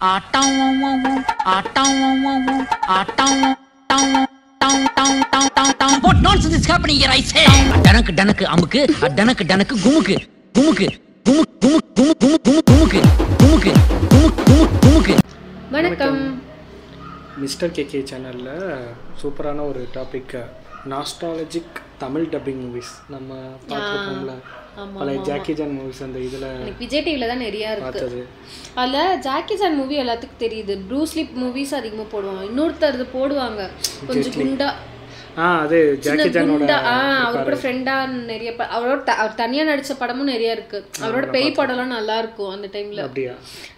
What nonsense is happening here, I say? டனக்கு டனக்கு அமுக்கு, டனக்கு டனக்கு குமுக்கு, குமுக்கு, குமுக்கு, குமுக்கு, குமுக்கு, குமுக்கு, குமுக்கு, குமுக்கு, குமுக்கு. வணக்கம். Mister KK சேனலில் சூப்பரான ஒரு topic, nostalgic Tamil dubbing movies. நம்ம பார்த்துருக்கோம்ல பல ஜாக்கி ஜான் மூவிஸ். அந்த இதில் விஜய் டிவியில் தான் நிறையா இருக்குது. அதில் ஜாக்கி ஜான் மூவி எல்லாத்துக்கும் தெரியுது. ப்ரூஸ்லி மூவிஸ் அதிகமாக போடுவாங்க. இன்னொருத்தர் போடுவாங்க கொஞ்சம் குண்டா. அது ஜாக்கி ஜானோட அவர் கூட ஃப்ரெண்டா நிறைய அவர் தனியாக நடித்த படமும் நிறைய இருக்கு. அவரோட பேய் படம்லாம் நல்லா இருக்கும். அந்த டைம்ல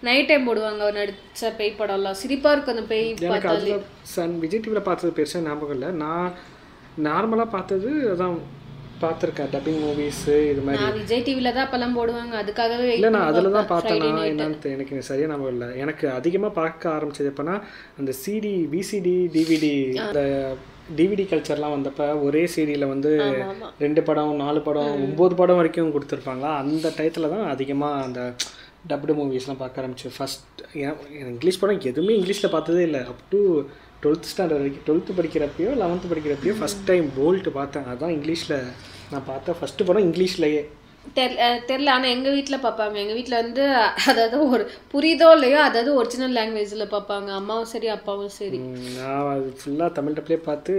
நைட் டைம் போடுவாங்க அவர் நடித்த பேய் படம்லாம். சிரிப்பா இருக்கும் அந்த பேய் பார்த்தாலே. விஜய் டிவியில் பார்த்தது பெருசாக ஞாபகம் இல்லை. நான் நார்மலாக பார்த்தது அதான் பார்த்துருக்கேன் டப்பிங் மூவிஸு இது மாதிரி. நான் விஜய் டிவியில் தான் அப்போல்லாம் போடுவாங்க, அதுக்காகவே. இல்லை, நான் அதில் தான் பார்த்தேன்னா என்னன்னு எனக்கு சரியாக ஞாபகம் இல்லை. எனக்கு அதிகமாக பார்க்க ஆரம்பிச்சது எப்போனா அந்த சிடி, விசிடி, டிவிடி, அந்த டிவிடி கல்ச்சர்லாம் வந்தப்போ ஒரே சீடியில் வந்து 2 படம் 4 படம் 9 படம் வரைக்கும் கொடுத்துருப்பாங்களா. அந்த டயத்தில் தான் அதிகமாக அந்த டப்டு மூவிஸ்லாம் பார்க்க ஆரம்பிச்சு. ஃபஸ்ட் இங்கிலீஷ் படம் எதுவுமே இங்கிலீஷில் பார்த்ததே இல்லை. அப் டு 12th ஸ்டாண்டர்ட் வரைக்கும். 12th படிக்கிறப்பையோ 11th படிக்கிறப்பையோ ஃபஸ்ட் டைம் போல்ட் பார்த்தேன். அதுதான் இங்கிலீஷில் நான் பார்த்தேன் ஃபஸ்ட்டு படம் இங்கிலீஷ்லேயே. தெரில. ஆனால் எங்கள் வீட்டில் பார்ப்பாங்க. எங்கள் வீட்டில் வந்து அதாவது ஒரு புரியுதோ இல்லையோ அதாவது ஒரிஜினல் லாங்குவேஜில் பார்ப்பாங்க. அம்மாவும் சரி அப்பாவும் சரி. நான் அது ஃபுல்லாக தமிழ் டப்லேயே பார்த்து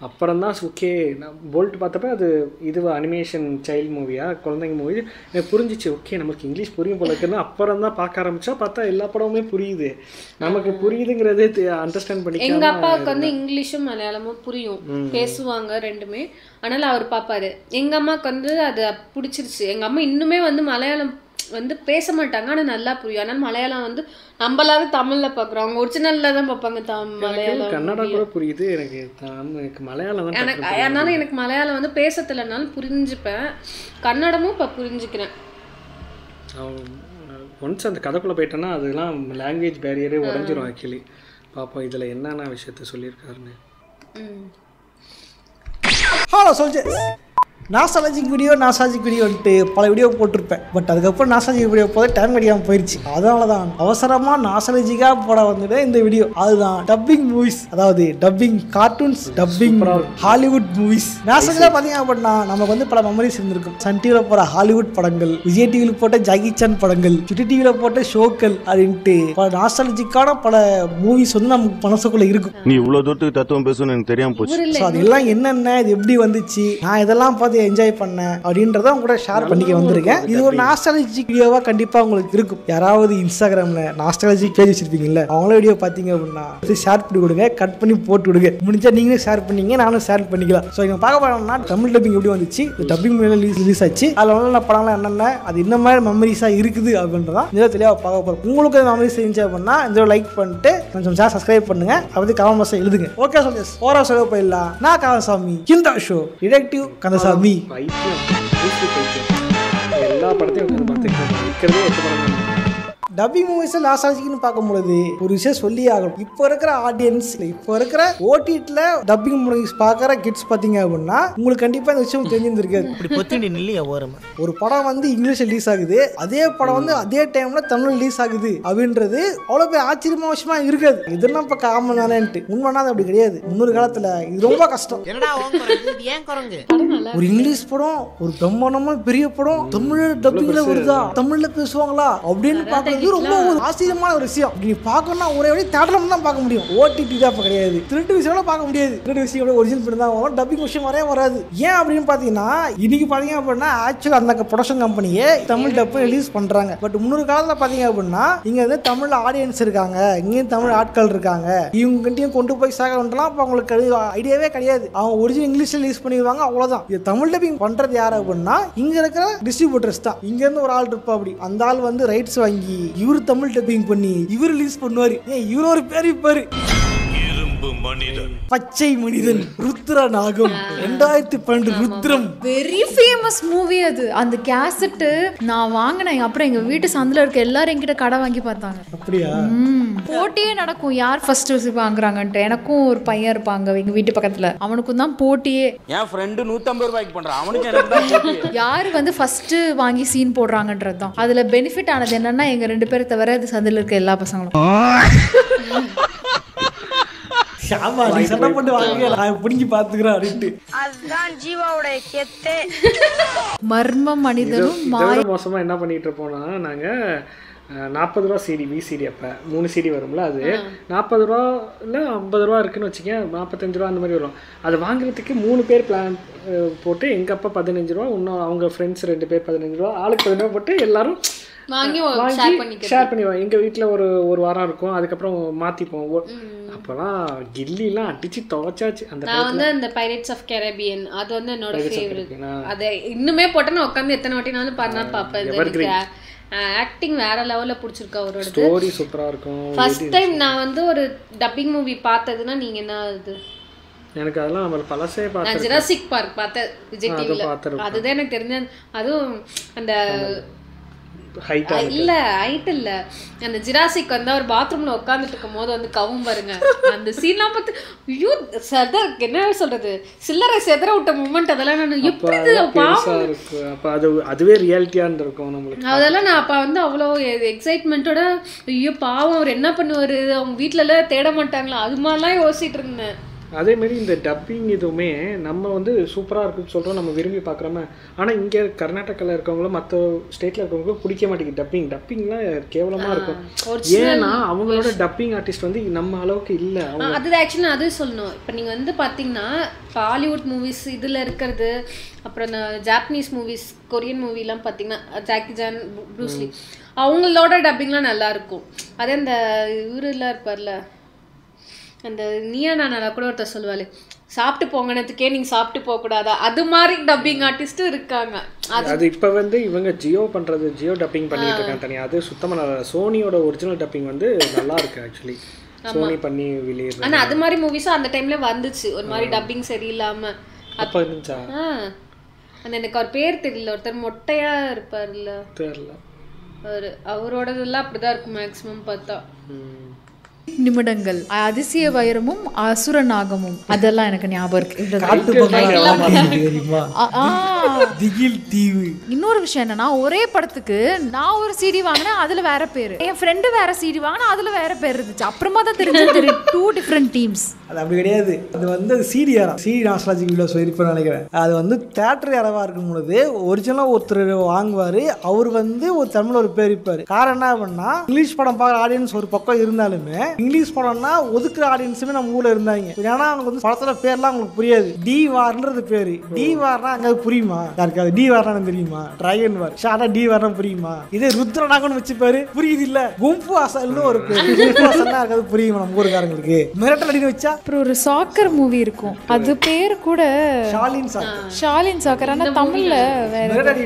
அப்புறம் தான் ஓகே. நான் போல்ட் பார்த்தப்ப அது இது அனிமேஷன் சைல்டு மூவியா, குழந்தைங்க மூவி. எனக்கு புரிஞ்சிச்சு, ஓகே நமக்கு இங்கிலீஷ் புரியும் போல இருக்குன்னு. அப்புறம் தான் பார்க்க ஆரம்பித்தா பார்த்தா எல்லா படமுமே புரியுது. நமக்கு புரியுதுங்கிறதே அண்டர்ஸ்டாண்ட் பண்ணி. எங்கள் அப்பாவுக்கு வந்து இங்கிலீஷும் மலையாளமும் புரியும், பேசுவாங்க ரெண்டுமே. ஆனால் அவர் பார்ப்பாரு. எங்கள் அம்மாவுக்கு வந்து அது பிடிச்சிருச்சு. எங்கள் அம்மா இன்னுமே வந்து மலையாளம் வந்து பேச மாட்டாங்க, ஆனால் நல்லா புரியும். ஆனால் மலையாளம் வந்து நம்மளாவது தமிழில் பார்க்குறோம், அவங்க ஒரிஜினலில் தான் பார்ப்பாங்க. மலையாளம் கன்னடா கூட புரியுது எனக்கு மலையாளம் தான். அதனால எனக்கு மலையாளம் வந்து பேச தெரியலனாலும் புரிஞ்சுப்பேன். கன்னடமும் இப்போ புரிஞ்சுக்கிறேன். ஒன்ஸ் அந்த கதைக்குள்ளே போயிட்டேன்னா அதெல்லாம் லாங்குவேஜ் பேரியரே உடஞ்சிரும். ஆக்சுவலி பார்ப்போம் இதில் என்னென்ன விஷயத்த சொல்லியிருக்காருன்னு. ஹலோ சொல்ஜர்ஸ், நாஸ்டாலஜிக் வீடியோன்ட்டு பல வீடியோ போட்டிருப்பேன். பட் அதுக்கப்புறம் நாஸ்டாலஜிக் வீடியோ போது டைம் கிடைக்காமல் போயிடுச்சு. அதனால தான் அவசரமாக நாஸ்டாலஜிக்காக போட வந்துட்டு இந்த வீடியோ. அதுதான் டப்பிங் மூவிஸ், அதாவது dubbing cartoons, dubbing Hollywood movies. நாஸ்டாலஜிக்காக பார்த்தீங்க அப்படின்னா நமக்கு வந்து பல மெமரிஸ் இருந்திருக்கும். சன் டிவியில் போகிற ஹாலிவுட் படங்கள், விஜய் டிவியில் போட்ட ஜாக்கி சான் படங்கள், சுட்டி டிவியில் போட்ட ஷோக்கள் அப்படின்ட்டு பல நாஸ்டாலஜிக்கான பல மூவிஸ் வந்து நமக்கு மனசுக்குள்ளே இருக்கும். நீ இவ்வளோ தூரத்துக்கு தத்துவம் பேசணும்னு எனக்கு தெரியாமல் போச்சு. ஸோ அதெல்லாம் என்னென்ன, இது எப்படி வந்துச்சு, நான் இதெல்லாம் பார்த்து என்ஜாய் பண்ணேன் அப்படின்றத உங்க கூட ஷேர் பண்ணிக்க வந்திருக்கேன். இது ஒரு நாஸ்டாலஜிக் வீடியோவா கண்டிப்பா உங்களுக்கு இருக்கும். யாராவது இன்ஸ்டாகிராம்ல நாஸ்டாலஜிக் பேஜ் வச்சிருப்பீங்கல்ல, அவங்கள வீடியோ பார்த்தீங்க அப்படின்னா ஷேர் பண்ணி கொடுங்க, கட் பண்ணி போட்டு விடுங்க. முடிஞ்சா நீங்களும் ஷேர் பண்ணீங்க, நானும் ஷேர் பண்ணிக்கலாம். ஸோ இங்க பார்க்க போனோம்னா தமிழ் டப்பிங் எப்படி வந்துச்சு, டப்பிங் ரிலீஸ் ஆச்சு, அதில் உள்ள படம்லாம் என்னென்ன, அது இந்த மாதிரி மெமரிஸா இருக்குது அப்படின்றதான் இந்த தெளிவாக பார்க்க போறோம். உங்களுக்கு மெமரிஸ் இருந்துச்சு அப்படின்னா இந்த லைக் பண்ணிட்டு கொஞ்சம் சப்ஸ்கிரைப் பண்ணுங்க. அப்படி கமெண்ட் பாக்ஸ்ல எழுதுங்க. ஓகே சொல்லுங்க, ஓரா சொல்ல போயிடலாம். நான் கந்தசாமி, இந்த ஷோ டிடெக்டிவ் கந்தசாமி. எல்லா படத்தையும் பார்த்துக்கிறதே டப்பிங் மூவிஸ் நாஸ்டாலஜிக்னு பார்க்கும்போது ஒரு விஷயம் சொல்லி ஆகணும். இப்போ இருக்கிற ஆடியன்ஸ், இப்போ இருக்கிற ஓடிடியில் டப்பிங் மூவிஸ் பார்க்குற கிட்ஸ் பார்த்தீங்க அப்படின்னா உங்களுக்கு கண்டிப்பாக இந்த விஷயம் தெரிஞ்சிருக்காது. ஒரு படம் வந்து இங்கிலீஷ் ரிலீஸ் ஆகுது, அதே படம் வந்து அதே டைமில் தமிழ் ரிலீஸ் ஆகுது அப்படின்றது அவ்வளோ போய் ஆச்சரியமான விஷயமா இருக்காது. இதெல்லாம் இப்போ காமன் தானேன்ட்டு. உண்மைனா அப்படி கிடையாது. முன்னொரு காலத்தில் இது ரொம்ப கஷ்டம். ஒரு இங்கிலீஷ் படம், ஒரு பிரம்மாண்டமான பெரிய படம் தமிழ் டப்பிங்ல வருதா, தமிழ்ல பேசுவாங்களா அப்படின்னு பார்க்க ரொம்ப ஒரு ஆச்சரியமான ஒரு விஷயம். நீ பார்க்கணும்னா ஒரே வழி தேட்டர்ல தான் பார்க்க முடியும். ஓடிடி தான் இப்போ கிடையாது. திருட்டு விஷயம் பார்க்க முடியாது. திருட்டு விஷயம் ஒரிஜினல் பண்ணி தான் வரும். டப்பிங் விஷயம் வராது. ஏன் அப்படின்னு பார்த்தீங்கன்னா இன்னைக்கு பார்த்தீங்க அப்படின்னா ஆக்சுவலா அந்த ப்ரொடக்ஷன் கம்பெனியே தமிழ் டப்பு ரிலீஸ் பண்றாங்க. பட் முன்னொரு காலத்தில் பார்த்தீங்க அப்படின்னா இங்க வந்து தமிழ் ஆடியன்ஸ் இருக்காங்க, இங்கேயும் தமிழ் ஆட்கள் இருக்காங்க, இவங்ககிட்டையும் கொண்டு போய் சாகலாம். அப்போ அவங்களுக்கு ஐடியாவே கிடையாது. அவங்க ஒரிஜினல் இங்கிலீஷ்ல ரிலீஸ் பண்ணிடுவாங்க, அவ்வளவுதான். இது தமிழ் டப்பிங் பண்றது யாரு அப்படின்னா இங்க இருக்கிற டிஸ்ட்ரிபியூட்டர்ஸ் தான். இங்க இருந்து ஒரு ஆள் இருப்பா, அப்படி அந்த ஆள் வந்து ரைட்ஸ் வாங்கி இவரு தமிழ் டப்பிங் பண்ணி இவர் ரிலீஸ் பண்ணுவாரு. இவரு ஒரு பேர் பாரு. பச்சை மனிதன், ருத்ர நாகம், 2012 ருத்ரம். வெரி ஃபேமஸ் மூவி அது. அந்த கேசட்டு நான் வாங்கினேன். அப்புறம் எங்க வீட்டு சந்தில இருக்க எல்லாரும் என்கிட்ட கடை வாங்கி பார்த்தாங்க. அப்படியா? போட்டியே நடக்கும், யார் ஃபர்ஸ்ட் வாங்குறாங்கன்ட்டு. எனக்கும் ஒரு பையன் இருப்பாங்க எங்க வீட்டு பக்கத்துல, அவனுக்கும் தான் போட்டியே. என் ஃப்ரெண்டு 150 ரூபாய்க்கு பண்றான், அவனுக்கு எனக்கு தான் போட்டி. யாரு வந்து ஃபர்ஸ்ட் வாங்கி சீன் போடுறாங்கன்றது தான். அதுல பெனிஃபிட் ஆனது என்னன்னா, எங்க 2 பேரை தவிர அது சந்தில இருக்க எல்லா பசங்களும். ஷாமா நீ சண்டை போட்டு வாங்க, நான் பிடிங்கி பாத்துக்கிறேன் அப்படின்ட்டு. அதுதான் ஜீவாவோட கெத்தே. மர்ம மனிதனும் இதோட மோசமா என்ன பண்ணிட்டு இருப்போம்னா, நாங்க 40 ரூபா சிடி விசிடி, அப்போ 3 சிடி வரும்ல, அது 40 ரூபா இல்லை 50 ரூபா இருக்குன்னு வச்சுக்கேன், 45 ரூபா அந்த மாதிரி வரும். அது வாங்குறதுக்கு 3 பேர் பிளான் போட்டு, எங்கள் அப்பா 15 ரூபா, இன்னும் அவங்க ஃப்ரெண்ட்ஸ் 2 பேர் 15 ரூபா, ஆளுக்கு 15 ரூபா போட்டு எல்லாரும் வாங்கி ஷேர் பண்ணிடுவோம். எங்கள் வீட்டில் ஒரு வாரம் இருக்கும், அதுக்கப்புறம் மாற்றிப்போம். அப்போலாம் கில்லிலாம் அடிச்சு துவைச்சாச்சு. நான் வந்து அந்த பைரேட்ஸ் ஆஃப் கரேபியன் அது வந்து என்னோட ஃபேவரட். அதை இன்னுமே போட்டு நான் உட்காந்து எத்தனை வாட்டினாலும் பண்ணா பார்ப்பேன். ஆக்டிங் வேற லெவல்ல பிடிச்சிருக்கு அவரோட. ஸ்டோரி சூப்பரா இருக்கும். ஃபர்ஸ்ட் டைம் நான் வந்து ஒரு டப்பிங் மூவி பார்த்ததுன்னா நீங்க என்ன அது? எனக்கு அதெல்லாம் நம்ம பழசே பார்த்தேன். நான் ஜுராசிக் பார்க் பார்த்தேன் விஜய் டிவில. அதுதான் எனக்கு தெரிஞ்ச. அதுவும் அந்த இல்ல ஹைட் இல்ல, அந்த ஜுராசிக் வந்து அவர் பாத்ரூம்ல உட்காந்துட்டு இருக்கும் போது வந்து கவும் பாருங்க, அந்த சீன்லாம் பார்த்து ஐயோ சதர் என்ன சொல்றது, சில்லறை செதற விட்ட மூமெண்ட். அதெல்லாம் நான் எப்படி அதுவே ரியாலிட்டியா இருக்கும் நம்மளுக்கு. அதெல்லாம் நான் அப்ப வந்து அவ்வளோ எக்ஸைட்மெண்ட்டோட ஐயோ பாவம் அவர் என்ன பண்ணுவாரு, அவங்க வீட்டுல எல்லாம் தேட மாட்டாங்களா, அது மாதிரிலாம் யோசிச்சுட்டு இருந்தேன். அதே மாதிரி இந்த டப்பிங் இதுவுமே நம்ம வந்து சூப்பராக இருக்குன்னு சொல்கிறோம், நம்ம விரும்பி பார்க்குறோமே. ஆனால் இங்கே கர்நாடகாவில் இருக்கவங்களும் மற்ற ஸ்டேட்டில் இருக்கவங்களும் பிடிக்க மாட்டேங்குது. டப்பிங்லாம் கேவலமாக இருக்கும். ஏன்னா அவங்களோட டப்பிங் ஆர்டிஸ்ட் வந்து நம்ம அளவுக்கு இல்லை. அது ஆக்சுவலி நான் அது சொல்லணும். இப்போ நீங்கள் வந்து பார்த்தீங்கன்னா பாலிவுட் மூவிஸ் இதில் இருக்கிறது, அப்புறம் இந்த ஜாப்பனீஸ் மூவிஸ், கொரியன் மூவிலாம் பார்த்தீங்கன்னா ஜாக்கி சான், ப்ரூஸ்லி, அவங்களோட டப்பிங்லாம் நல்லாயிருக்கும். அதே இந்த இவரெல்லாம் இருப்பார்ல, அந்த நீயா நானா கூட ஒருத்தர் சொல்லுவாள், சாப்பிட்டு போங்கனதுக்கே நீங்க சாப்பிட்டு போக கூடாதா, அது மாதிரி டப்பிங் ஆர்டிஸ்டும் இருக்காங்க. அது இப்போ வந்து இவங்க ஜியோ பண்றது, ஜியோ டப்பிங் பண்ணிட்டு இருக்காங்க தனியாக. அது சுத்தமாக நல்லா. சோனியோட ஒரிஜினல் டப்பிங் வந்து நல்லா இருக்கு ஆக்சுவலி, சோனி பண்ணி வெளியே. ஆனால் அது மாதிரி மூவிஸும் அந்த டைம்ல வந்துச்சு, ஒரு மாதிரி டப்பிங் சரியில்லாம அப்போ இருந்துச்சா. அந்த எனக்கு அவர் பேர் தெரியல, ஒருத்தர் மொட்டையா இருப்பார்ல, தெரியல, அவரோடதெல்லாம் அப்படிதான் இருக்கும் மேக்ஸிமம் பார்த்தா. நிமிடங்கள், அதிசய வைரமும் அசுரநாகமும், அதெல்லாம் எனக்கு ஞாபகம் இருக்கு. இன்னொரு விஷயம் என்னன்னா, ஒரே படத்துக்கு நான் ஒரு சிடி வாங்கினேன், அதுல வேற பேரு, என் ஃப்ரெண்டு வேற சிடி வாங்கினா அதுல வேற பேர் இருந்துச்சு. அப்புறமா தான் தெரிஞ்சது 2 டிஃபரெண்ட் டீம்ஸ். அது அப்படி கிடையாது. அது வந்து சிடி நாஸ்டாலஜிக் வீடியோ சொல்லியிருப்பேன்னு நினைக்கிறேன். அது வந்து தியேட்டர் யாரவா இருக்கும் பொழுது ஒரிஜினலாக ஒருத்தர் வாங்குவார், அவர் வந்து ஒரு தமிழ் ஒரு பேர் இருப்பார். காரணம் என்ன அப்படின்னா, இங்கிலீஷ் படம் பார்க்குற ஆடியன்ஸ் ஒரு பக்கம் இருந்தாலுமே இங்கிலீஷ் படம்னா ஒதுக்குற ஆடியன்ஸுமே நம்ம ஊரில் இருந்தாங்க. ஏன்னா அவங்களுக்கு வந்து படத்தில் பேர்லாம் அவங்களுக்கு புரியாது. டி வார்ன்றது பேர், டி வார்னா அங்கே புரியுமா யாருக்காவது? டி வார்னா தெரியுமா? டிராகன் வார் ஷார்ட்டா டி வார்னா புரியுமா? இதே ருத்ரநாகன்னு வச்சு பேரு புரியுது இல்ல. கும்பு அசல்னு ஒரு பேர், கும்பு அசல்னா இருக்காது புரியுமா நம்ம ஊருக்காரங்களுக்கு? மிரட்டல் அடின்னு வச்சா அப்புறம் ஒரு சாக்கர் மூவி இருக்கும், அது பேர் கூட ஷாலின் சாக்கர், ஆனா தமிழ்ல வேற.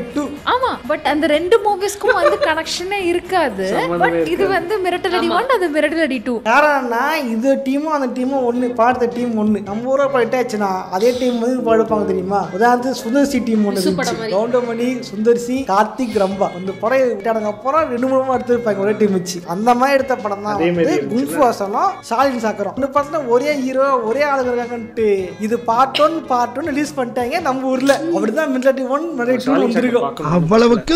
ஆமா, பட் அந்த 2 மூவிஸ்க்கும் வந்து கனெக்ஷனே இருக்காது. பட் இது வந்து மிரட்டல் அடி 1, அது மிரட்டல் அடி 2. காரணம்னா இது டீமும் அந்த டீமும் ஒன்று, பார்த்த டீம் ஒன்று. நம்ம ஊரை போயிட்டாச்சுன்னா அதே டீம் வந்து படுப்பாங்க தெரியுமா? உதாரணத்துக்கு சுந்தர்சி டீம் ஒன்று இருந்துச்சு, கவுண்டமணி, சுந்தர்சி, கார்த்திக், ரம்பா. அந்த படம் விட்டானுங்க அப்புறம் 2-3 எடுத்துருப்பாங்க ஒரே டீம் வச்சு. அந்த மாதிரி எடுத்த படம் தான் வந்து குங்ஃபு ஹாசனும் ஷாலின் சாக்கரும். இந்த படத்துல ஒரே ஹீரோ ஒரே ஆளுங்க இருக்காங்கன்ட்டு இது பார்ட் 1 ரிலீஸ் பண்ணிட்டாங்க நம்ம ஊர்ல. அப்படிதான் மிரட்டல் 1 மிரட்டல் 2 வந்திருக்கும். அவ்வளவுக்கு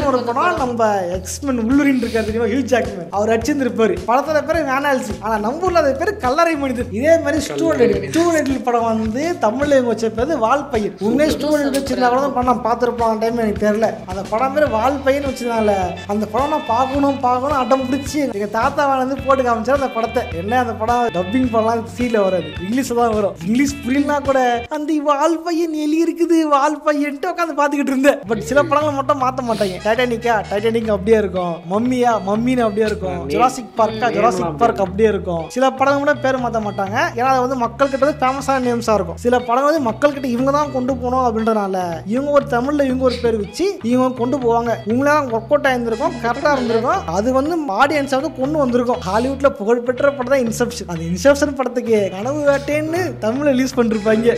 ஒரு படம் நம்ம எக்ஸ்மென் உள்ளூரின் இருக்காரு தெரியுமா, ஹியூ ஜாக்மேன், அவர் அடிச்சிருந்திருப்பாரு. படத்தோட பேரு வேனால்சி, ஆனா நம்ம ஊர்ல அது பேரு கல்லறை மனிதன். இதே மாதிரி ஸ்டூடெண்ட் படம் வந்து தமிழ்ல இவங்க வச்ச பேரு வால்பையன். உண்மையே ஸ்டூடெண்ட் வச்சிருந்தா கூட படம் பார்த்துருப்பாங்க டைம் எனக்கு தெரியல. அந்த படம் பேரு வால்பையன் வச்சிருந்தால அந்த படம் நான் பார்க்கணும் அடம் பிடிச்சி எங்க தாத்தா வந்து போட்டு காமிச்சாரு அந்த படத்தை. என்ன அந்த படம் டப்பிங் பண்ணலாம் சீல வராது, இங்கிலீஷ்ல தான் வரும். இங்கிலீஷ் புரியலனா கூட அந்த வால்பையன் எலி இருக்குது வால்பையன்ட்டு உட்காந்து பாத்துக்கிட்டு இருந்தேன். பட் சில படங்களை மட்டும் மாற்ற மாட்டாங்க. டைட்டானிக் அப்படியே இருக்கும், மம்மின்னு அப்படியே இருக்கும், ஜுராசிக் பார்க் அப்படியே இருக்கும். சில படங்கள் கூட பேர் மாற்ற மாட்டாங்க. ஏன்னா அது வந்து மக்கள் கிட்ட ஃபேமஸான நேம்ஸா இருக்கும். சில படங்கள் வந்து மக்கள் கிட்ட இவங்க தான் கொண்டு போகணும் அப்படின்றனால இவங்க ஒரு தமிழ்ல இவங்க ஒரு பேர் வச்சு இவங்க கொண்டு போவாங்க. இவங்களாம் ஒர்க் அவுட் ஆயிருந்திருக்கும், கரெக்டா இருந்திருக்கும். அது வந்து ஆடியன்ஸை வந்து கொண்டு வந்திருக்கும். ஹாலிவுட்ல புகழ்பெற்ற படம் தான் இன்செப்ஷன். அந்த இன்செப்ஷன் படத்துக்கு கனவு வேட்டேன்னு தமிழ்ல ரிலீஸ் பண்ணிருப்பாங்க.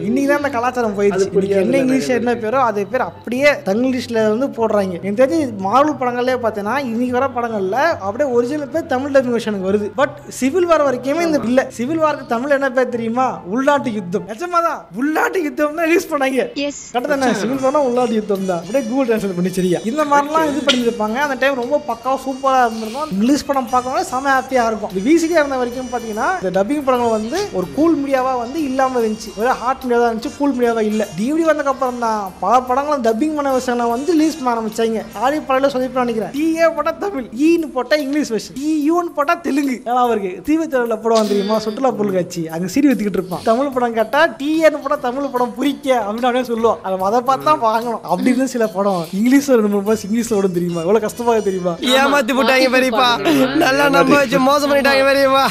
இன்னைக்குதான் அந்த கலாச்சாரம் போயிடுச்சு. என்ன இங்கிலீஷ் என்ன பேரோ அதே பேர் அப்படியே தங்கிலீஷ்ல வந்து போடுறாங்க. எனக்கு தெரிஞ்சு மார்வல் படங்கள்லேயே பார்த்தீங்கன்னா இன்னைக்கு வர படங்கள்ல அப்படியே ஒரிஜினல் பேர் தமிழ் டப்பிங் வெர்ஷனுக்கு வருது. பட் சிவில் வார் வரைக்குமே இந்த இல்ல. சிவில் வாருக்கு தமிழ் என்ன பேர் தெரியுமா? உள்நாட்டு யுத்தம். நிஜமாதான் உள்நாட்டு யுத்தம் தான் ரிலீஸ் பண்ணாங்க. கரெக்டானே? சிவில் வார்னா உள்நாட்டு யுத்தம் தான். அப்படியே கூகுள் டிரான்ஸ்லேட் பண்ணி சரியா இந்த மாதிரிலாம் இது பண்ணிருப்பாங்க. அந்த டைம் ரொம்ப பக்காவா சூப்பரா இருந்திருக்கும். இங்கிலீஷ் படம் பார்க்கணும் செம ஹாப்பியா இருக்கும். இந்த விசிடியா இருந்த வரைக்கும் பார்த்தீங்கன்னா இந்த டப்பிங் படங்கள் வந்து ஒரு கூல் மீடியாவா வந்து இல்லாம இருந்துச்சு. ஒரு ஹார்ட் மீடியாவா இருந்துச்சு, கூல் மீடியாவா இல்ல. டிவிடி வந்ததுக்கு அப்புறம் தான் பல படங்களும் டப்பிங் பண்ண விஷயம் வந்து ரிலீஸ் பண்ண ஆரம்பிச்சாங்க. ஆடி படல சொல்லி நினைக்கிறேன். டிஏ போட்டா தமிழ், ஈன்னு போட்டா இங்கிலீஷ் வெர்ஷன், ஈயூன்னு போட்டா தெலுங்கு. அவருக்கு தீவிர படம் தெரியுமா? சுற்றுலா பொருள் காட்சி அங்க சீடி வச்சுக்கிட்டு இருப்பான். தமிழ் படம் கேட்டா டிஏன்னு போட்டா தமிழ் படம் புரிக்க அப்படின்னு சொல்லுவோம். அதை பார்த்து தான் வாங்கணும். அப்படி இருந்து சில படம் இங்கிலீஷ்ல 2 பஸ் இங்கிலீஷ்ல ஓடும் தெரியுமா? எவ்வளவு கஷ்டமாக தெரியுமா? ஏமாத்தி போட்டாங்க பெரியப்பா, நல்லா நம்ப வச்சு மோசம் பண்ணிட்டாங்க பெரியப்பா.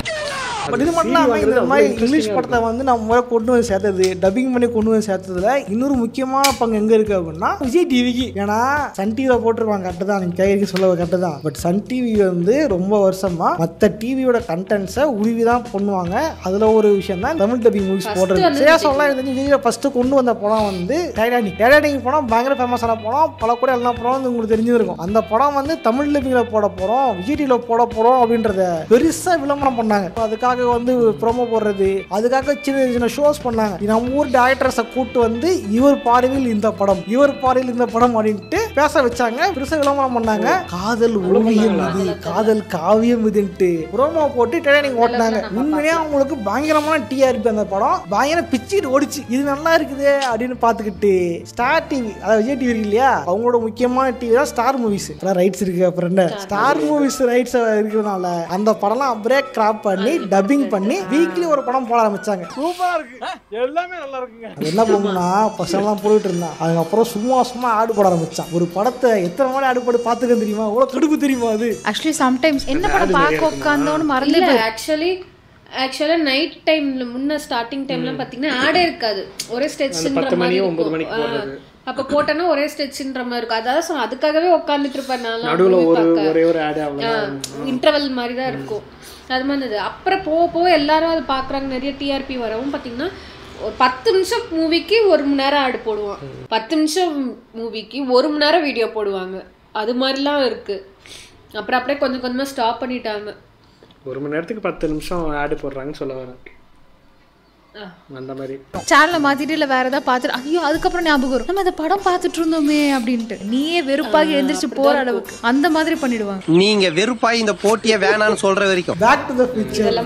பட் இது மட்டும் இல்லாமல் இந்த மாதிரி இங்கிலீஷ் படத்தை வந்து நம்ம முறை கொண்டு வந்து சேர்த்தது, டப்பிங் பண்ணி கொண்டு வந்து சேர்த்ததுல இன்னொரு முக்கியமான பங்கு எங்க இருக்கு அப்படின்னா விஜய் டிவிக்கு. ஏன்னா சன் டிவியில போட்டுருவாங்க, கரெக்டு தான், நீங்க கேட்க சொல்ல கரெக்டு தான். பட் சன் டிவி வந்து ரொம்ப வருஷமா மற்ற டிவியோட கண்டென்ட்ஸை உருவி தான் பண்ணுவாங்க. அதுல ஒரு விஷயம் தான் தமிழ் டப்பிங் மூவிஸ் போடுறது. சரியா சொல்லலாம், விஜய் ஃபர்ஸ்ட் கொண்டு வந்த படம் வந்து டைட்டானிக் படம். பயங்கர ஃபேமஸான படம், பல கூட எல்லா படம் வந்து உங்களுக்கு தெரிஞ்சிருக்கும். அந்த படம் வந்து தமிழ் டப்பிங்ல போட போறோம், விஜய் டிவியில போட போறோம் அப்படின்றத பெருசா விளம்பரம் பண்ணாங்க. அதுக்காக வந்து ப்ரோமோ போடுறது, அதுக்காக சின்ன சின்ன ஷோஸ் பண்ணாங்க. நம்ம ஊர் டைரக்டர்ஸை கூட்டு வந்து இவர் பார்வையில் இந்த படம், இவர் பார்வையில் இந்த படம் அப்படின்ட்டு பேச வச்சாங்க. பெருசா விளம்பரம் பண்ணாங்க. காதல் ஓவியம் இது, காதல் காவியம் இதுன்ட்டு ப்ரோமோ போட்டு டைட்டானிக் ஓட்டினாங்க. உண்மையா அவங்களுக்கு பயங்கரமான டிஆர்பி அந்த படம் பயங்கர பிச்சுட்டு ஓடிச்சு. இது நல்லா இருக்குது அப்படின்னு பார்த்துக்கிட்டு ஸ்டார் டிவி, அதாவது விஜய் டிவி இருக்கு இல்லையா, அவங்களோட முக்கியமான டிவி தான் ஸ்டார் மூவிஸ். ரைட்ஸ் இருக்கு. அப்புறம் என்ன ஸ்டார் மூவிஸ் ரைட்ஸ் இருக்கிறதுனால அந்த படம்லாம் அப்படியே கிராப் பண்ணி டப்பிங் பண்ணி வீக்லி ஒரு படம் போட ஆரம்பிச்சாங்க. சூப்பரா இருக்கு, எல்லாமே நல்லா இருக்குங்க. என்ன பண்ணுனா பசங்கலாம் போயிட்டு இருந்தான். அதுக்கப்புறம் சும்மா ஆடு போட ஆரம்பிச்சான். ஒரு படத்தை எத்தனை மணி ஆடு போட்டு பார்த்துக்க தெரியுமா? எவ்வளவு கடுப்பு தெரியுமா? அது ஆக்சுவலி சம்டைம்ஸ் என்ன படம் பார்க்க உட்கார்ந்தோன்னு மறந்து ஆக்சுவலா நைட் டைம்ல முன்ன ஸ்டார்டிங் டைம்ல பாத்தீங்கன்னா ஆடே இருக்காது. ஒரே ஸ்டெட்ஸ்ன்ற மாதிரி 9 மணிக்கு போறது. அப்ப போட்டனா ஒரே ஸ்டெட்ச்ன்ற மாதிரி இருக்கும். அதாவது அதுக்காகவே உட்கார்ந்துட்டு இருப்பேன் நான். நடுவுல ஒரே ஒரு ஆட் அவ்வளவுதான், இன்டர்வல் மாதிரி தான் இருக்கும். அது மாதிரி அப்புறம் போக எல்லாரும் அது பார்க்குறாங்க. நிறைய டிஆர்பி வரவும் பார்த்தீங்கன்னா ஒரு 10 நிமிஷம் மூவிக்கு 1 மணி நேரம் ஆடு போடுவான், 10 நிமிஷம் மூவிக்கு 1 மணி நேரம் வீடியோ போடுவாங்க. அது மாதிரிலாம் இருக்கு. அப்புறம் அப்படியே கொஞ்சம் கொஞ்சமாக ஸ்டாப் பண்ணிட்டாங்க. 1 மணி நேரத்துக்கு 10 நிமிஷம் ஆடு போடுறாங்கன்னு சொல்ல வரேன். அந்த மாதிரி சேனலை மாத்திட்டு இல்லை வேற ஏதாவது பார்த்துட்டு ஐயோ அதுக்கப்புறம் ஞாபகம் வரும் நம்ம அந்த படம் பார்த்துட்டு இருந்தோமே அப்படின்ட்டு நீயே வெறுப்பாகி எழுந்திரிச்சு போற அளவுக்கு அந்த மாதிரி பண்ணிடுவாங்க. நீங்க வெறுப்பாகி இந்த போட்டியை வேணான்னு சொல்ற வரைக்கும் back to the future,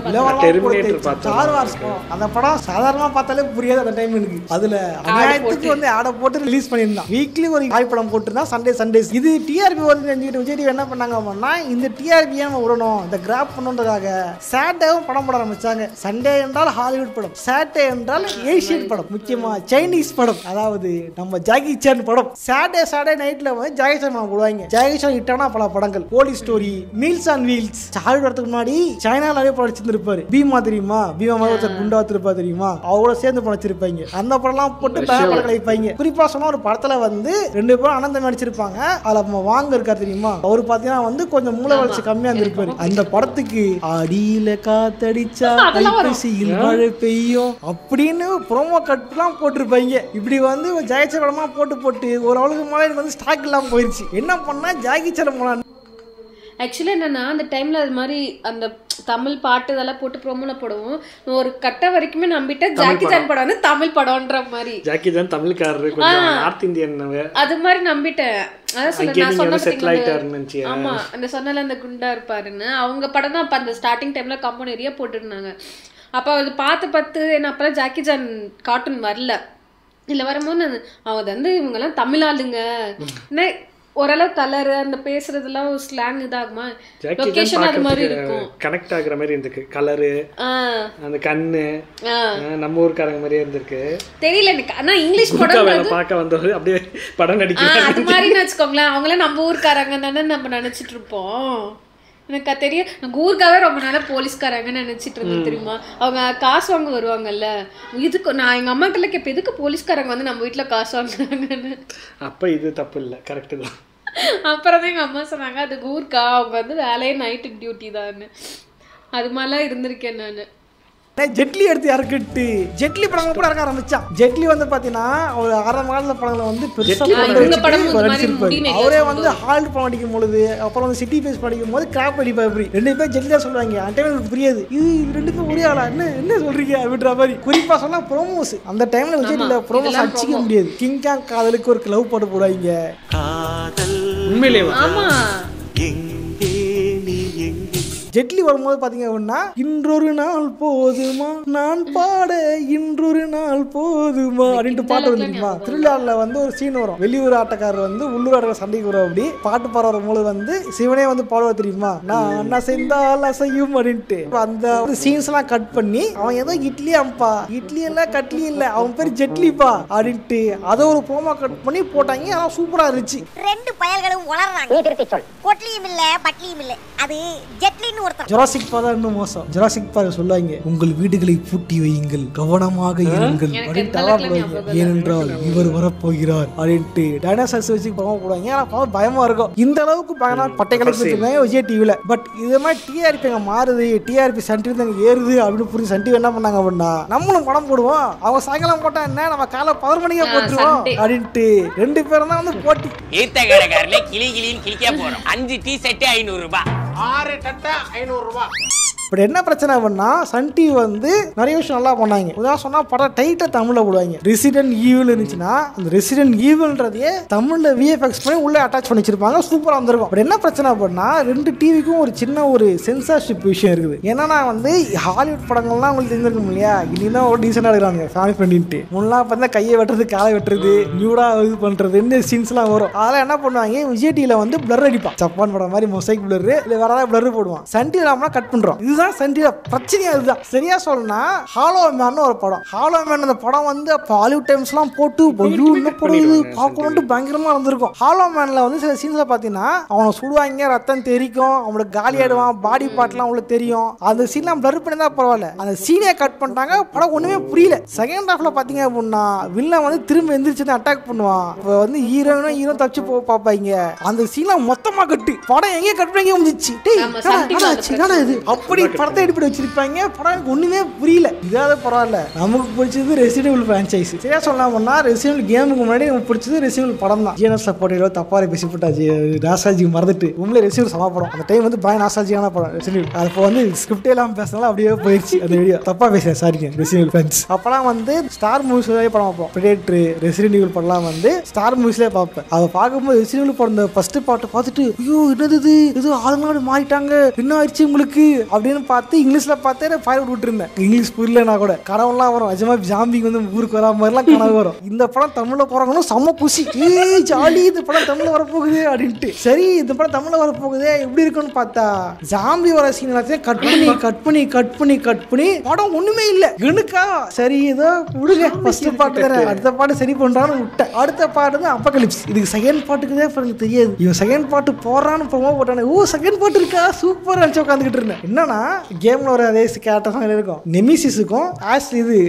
terminator பார்த்தா ஸ்டார் வார்ஸ் அந்த படம் சாதாரணமா பார்த்தாலே புரியாது அந்த டைம் எனக்கு. அதுல அநியாயத்துக்கு வந்து ஆட போட்டு ரிலீஸ் பண்ணியிருந்தான். வீக்லி ஒரு ஆய் படம் போட்டுருந்தான் சண்டேஸ். இது டிஆர்பி வந்து செஞ்சுட்டு விஜய் டிவி என்ன பண்ணாங்க அப்படின்னா இந்த டிஆர்பியை நம்ம விடணும், இந்த கிராப் பண்ணுன்றதுக்காக சாட்டேவும் படம் போட ஆரம்பிச்சாங்க. சண்டே என்றால் ஹாலிவுட் படம், சாட்டே என்றால் ஏசியன் படம், முக்கியமா சைனீஸ் படம், அதாவது நம்ம ஜாக்கி சான் படம். சாட்டே நைட்ல வந்து ஜாக்கி சான் படம் போடுவாங்க. ஜாக்கி சான் ஹிட்டான பல படங்கள், police story, meals on wheels. Charge வரதுக்கு முன்னாடி சைனாலே படிச்சிருந்திருப்பாரு. பீமா தெரியுமா? பீமா மாதிரி ஒருத்தர் குண்டா வச்சிருப்பா தெரியுமா? அவரோட சேர்ந்து படிச்சிருப்பாங்க. அந்த படம்லாம் போட்டு படம் வைப்பாங்க. குறிப்பா சொன்னா ஒரு படத்துல வந்து 2 பேரும் அனந்தம் நடிச்சிருப்பாங்க. அதுல நம்ம வாங்க இருக்காரு தெரியுமா? அவரு பாத்தீங்கன்னா வந்து கொஞ்சம் மூளை வளர்ச்சி கம்மியா இருந்திருப்பாரு. அந்த படத்துக்கு அடியில காத்தடிச்சா கைப்பேசியில் மழை பெய்யும் அப்படின்னு ப்ரோமோ கட்லாம் போட்டிருப்பாங்க. இப்படி வந்து ஜாக்கி படமா போட்டு ஒரு அவளுக்கு மேலே வந்து ஸ்டாக் இல்லாமல் போயிடுச்சு. என்ன பண்ணா ஜாக்கி சான் போனா ஆக்சுவலி என்னன்னா அந்த டைம்ல அது மாதிரி அந்த தமிழ் பாட்டு இதெல்லாம் போட்டு ப்ரோமோல போடுவோம். ஒரு கட்ட வரைக்குமே நம்பிட்டேன் ஜாக்கி சான் படம் வந்து தமிழ் படம்ன்ற மாதிரி. ஜாக்கி சான் தமிழ்காரரு, கொஞ்சம் நார்த் இந்தியன் அது மாதிரி நம்பிட்டேன். அதான் நான் சொன்னேன். ஆமா அந்த சொன்னல அந்த குண்டா இருப்பாருன்னு அவங்க படம் தான் அப்ப அந்த ஸ்டார்டிங் டைம்ல கம்பெனி நிறைய போட்டுருந்தாங்க. அப்போ அது பார்த்து என்ன அப்போலாம் ஜாக்கி சான் கார்ட்டூன் வரல. இல்லை வரும்போது அவங்க வந்து இவங்கெல்லாம் தமிழ் ஆளுங்க, ஓரளவு கலர் அந்த பேசுறதுலாம் ஒரு ஸ்லாங் இதாகுமா லொகேஷன் அது மாதிரி இருக்கும் கனெக்ட் ஆகுற மாதிரி இருந்துருக்கு கலரு அந்த கண்ணு நம்ம ஊர்க்காரங்க மாதிரியே இருந்திருக்கு தெரியல எனக்கு ஆனா இங்கிலீஷ் படம் வேலை பார்க்க வந்தவர் அப்படியே படம் நடிக்கிறாங்க அது மாதிரின்னு வச்சுக்கோங்களேன் அவங்களே நம்ம ஊர்க்காரங்க தானே நம்ம நினைச்சிட்டு இருப்போம் எனக்கு தெரியும் நான் கூர்காவே ரொம்ப நாளா போலீஸ்காரங்கன்னு நினைச்சிட்டு இருந்தேன் தெரியுமா அவங்க காசு வாங்க வருவாங்கல்ல இதுக்கு நான் எங்க அம்மா கிட்ட கேட்பேன் எதுக்கு போலீஸ்காரங்க வந்து நம்ம வீட்டுல காசு வாங்குறாங்கன்னு அப்ப இது தப்பு இல்லை கரெக்டு தான் அப்புறம் தான் எங்க அம்மா சொன்னாங்க அது கூர்கா அவங்க வந்து வேலையே நைட்டு டியூட்டி தான் அது மாதிரிலாம் இருந்திருக்கேன் நான் ஜெட்லி எடுத்து இறக்கிட்டு ஜெட்லி படங்கள் கூட இறக்க ஆரம்பிச்சான் ஜெட்லி வந்து பாத்தீங்கன்னா ஒரு 6 மாதத்துல படங்களை வந்து பெருசா நடிச்சிருப்பாரு அவரே வந்து ஹால்ட் படம் அடிக்கும் பொழுது அப்புறம் வந்து சிட்டி பேஸ் படிக்கும் போது கிராப் அடிப்பாரு 2 பேர் ஜெட்லி தான் சொல்லுவாங்க அந்த டைம்ல எனக்கு புரியாது இது 2 பேர் ஒரே ஆளா என்ன சொல்றீங்க அப்படின்ற மாதிரி குறிப்பா சொன்னா ப்ரோமோஸ் அந்த டைம்ல விஜய்ல ப்ரோமோஸ் அடிச்சிக்க முடியாது கிங் காங் காதலுக்கு ஒரு லவ் பாட்டு போடுவாங்க உண்மையிலேயே ஆமா ஜெட்லி வரும்போது பாத்தீங்க அப்படின்னா இன்றொரு நாள் போதுமா நான் பாட இன்றொரு நாள் போதுமா அப்படின்ட்டு பாட்டு வந்துருக்குமா திருவிழாவில் வந்து ஒரு சீன் வரும் வெளியூர் ஆட்டக்காரர் வந்து உள்ளூர் ஆட்டக்கார சண்டைக்கு வரும் அப்படி பாட்டு பாட வரும்போது வந்து சிவனே வந்து பாடுவா தெரியுமா நான் அசைந்தால் அசையும் அப்படின்ட்டு அந்த சீன்ஸ் எல்லாம் கட் பண்ணி அவன் ஏதோ இட்லி அம்பா இட்லி இல்ல கட்லி இல்ல அவன் பேர் ஜெட்லிப்பா அப்படின்ட்டு அதை ஒரு ப்ரோமோ கட் பண்ணி போட்டாங்க ஆனா சூப்பரா இருந்துச்சு 2 பயல்களும் வளர்றாங்க கொட்லியும் இல்ல பட்லியும் இல்ல அது ஜெட்லின்னு ஜுராசிக் பார்க் தான் இன்னும் மோசம் ஜுராசிக் பார்க் சொல்லுவாங்க உங்கள் வீடுகளை பூட்டி வையுங்கள் கவனமாக இருங்கள் அப்படின்ட்டு ஏனென்றால் இவர் வரப்போகிறார் அப்படின்ட்டு டைனோசர்ஸ் வச்சு படம் போடுவாங்க ஆனா பயமா இருக்கும் இந்த அளவுக்கு பயங்கர பட்டை கிளப்பி வச்சிருக்காங்க விஜய் டிவில பட் இது மாதிரி டிஆர்பி அங்க மாறுது டிஆர்பி சன் டிவி அங்க ஏறுது அப்படின்னு புரிஞ்சு சன் டிவி என்ன பண்ணாங்க அப்படின்னா நம்மளும் படம் போடுவோம் அவங்க சாயங்காலம் போட்டா என்ன நம்ம காலை 11 மணிக்கே போட்டுருவோம் அப்படின்ட்டு 2 பேரும் தான் வந்து போட்டி ஈத்த கடைக்காரனே கிளி கிளின்னு கிளிக்க போறோம் 5 டீ செட் 500 ரூபாய் 6 டட்டா 500 ரூபாய் இப்படி என்ன பிரச்சனை பண்ணா சன் டிவி வந்து நிறைய விஷயம் நல்லா பண்ணாங்க உதாரணம் சொன்னா படம் டைட்டா தமிழ்ல போடுவாங்க ரெசிடென்ட் ஈவில் இருந்துச்சுன்னா அந்த ரெசிடென்ட் ஈவில்ன்றதையே தமிழ்ல விஎஃப்எக்ஸ் பண்ணி உள்ள அட்டாச் பண்ணி வச்சிருப்பாங்க சூப்பரா வந்திருக்கும் அப்படி என்ன பிரச்சனை பண்ணா 2 டிவிக்கும் ஒரு சின்ன ஒரு சென்சார்ஷிப் விஷயம் இருக்குது என்னன்னா வந்து ஹாலிவுட் படங்கள்லாம் உங்களுக்கு தெரிஞ்சிருக்கும் இல்லையா இன்னும் ஒரு டீசெண்டா இருக்கிறாங்க ஃபேமிலி ஃப்ரெண்டின்ட்டு முன்னெல்லாம் பார்த்தா கையை வெட்டுறது காலை வெட்டுறது நியூடா இது பண்றது சீன்ஸ்லாம் வரும் அதெல்லாம் என்ன பண்ணுவாங்க விஜய் டிவில வந்து பிளர் அடிப்பான் ஜப்பான் படம் மாதிரி மொசைக் பிளர் இல்ல வேற ஏதாவது பிளர் போடுவான் சன் டிவி நாம கட் பண்றோம் இதுதான் சன் டிவி பிரச்சனையா இதுதான் சரியா சொல்லணும்னா ஹாலோ மேன் ஒரு படம் ஹாலோ மேன் அந்த படம் வந்து ஹாலிவுட் டைம்ஸ் எல்லாம் போட்டு என்ன போடுது பார்க்கணும்னு பயங்கரமா இருந்திருக்கும் ஹாலோ மேன்ல வந்து சில சீன்ஸ்ல பாத்தீங்கன்னா அவனை சுடுவாங்க ரத்தம் தெரிக்கும் அவனுக்கு காலி ஆயிடுவான் பாடி பார்ட்லாம் அவங்களுக்கு தெரியும் அந்த சீன்லாம் பிளர் பண்ணி தான் பரவாயில்ல அந்த சீனே கட் பண்ணிட்டாங்க படம் ஒண்ணுமே புரியல செகண்ட் ஹாஃப்ல பாத்தீங்க அப்படின்னா வில்லன் வந்து திரும்ப எந்திரிச்சு அட்டாக் பண்ணுவான் இப்போ வந்து ஹீரோ தச்சு போ பாப்பாங்க அந்த சீன்லாம் மொத்தமா கட்டு படம் எங்கே கட் பண்ணி முடிஞ்சிச்சு அப்படி படத்தை எடுப்படி வச்சிருப்பாங்க படம் எனக்கு ஒண்ணுமே புரியல இதாவது பரவாயில்ல நமக்கு பிடிச்சது ரெசிடென்ட் ஈவில் ஃபிரான்ச்சைஸ் சரியா சொல்லலாம்னா ரெசிடென்ட் ஈவில் கேமுக்கு முன்னாடி நமக்கு பிடிச்சது ரெசிடென்ட் ஈவில் படம் தான் ஜிஎன்எஸ் போட்டியில தப்பாரி பேசி போட்டாச்சு நாசாஜி மறந்துட்டு உண்மையிலே ரெசிடென்ட் சமா படம் அந்த டைம் வந்து பய நாசாஜியான படம் ரெசிடென்ட் ஈவில் அப்போ வந்து ஸ்கிரிப்டே இல்லாமல் பேசினாலும் அப்படியே போயிடுச்சு அந்த வீடியோ தப்பா பேசுறேன் சாரிங்க ரெசிடென்ட் ஈவில் ஃபேன்ஸ் அப்பெல்லாம் வந்து ஸ்டார் மூவிஸ்லேயே படம் பார்ப்போம் பிரெடேட்டர் ரெசிடென்ட் ஈவில் படம்லாம் வந்து ஸ்டார் மூவிஸ்லேயே பார்ப்பேன் அதை பார்க்கும்போது ரெசிடென்ட் ஈவில் படம் ஃபர்ஸ்ட் பாட்டு பார்த்துட்டு ஐயோ என்னது இது ஆளுங்களோட மாறிட்டாங்க என்ன ஆயிடுச்சு உங்களுக்கு அப்படின்னு பார்த்து இங்கிலீஷ்ல பார்த்தே ஃபயர் விட்டு இருந்தேன் இங்கிலீஷ் புரியலனா கூட கனவுலாம் வரும் நிஜமா ஜாம்பிக்கு வந்து ஊருக்கு வரா மாதிரிலாம் கனவு வரும் இந்த படம் தமிழ்ல போறாங்கன்னு செம்ம குஷி ஜாலி இந்த படம் தமிழ்ல வரப்போகுது அப்படின்ட்டு சரி இந்த படம் தமிழ்ல வரப்போகுது எப்படி இருக்குன்னு பார்த்தா ஜாம்பி வர சீன் எல்லாத்தையும் கட் பண்ணி படம் ஒண்ணுமே இல்ல எனக்கா சரி ஏதோ விடுங்க ஃபர்ஸ்ட் பாட்டு தானே அடுத்த பாட்டு சரி பண்றான்னு விட்டேன் அடுத்த பாட்டு தான் அப்பகலிப்ஸ் இதுக்கு செகண்ட் பாட்டுக்குதே எனக்கு தெரியாது இவன் செகண்ட் பாட்டு போடுறான்னு ப்ரோமோ போட்டானே ஓ செகண்ட் பாட்டு இருக்கா சூப்பர் நினைச்சு உட்காந்துக்கிட்டு இருந்தேன் என்னன்னா கேம்ல ஒரு அதே கேரக்டர் இருக்கும் நெமிசிஸுக்கும் ஆஷ்லி இது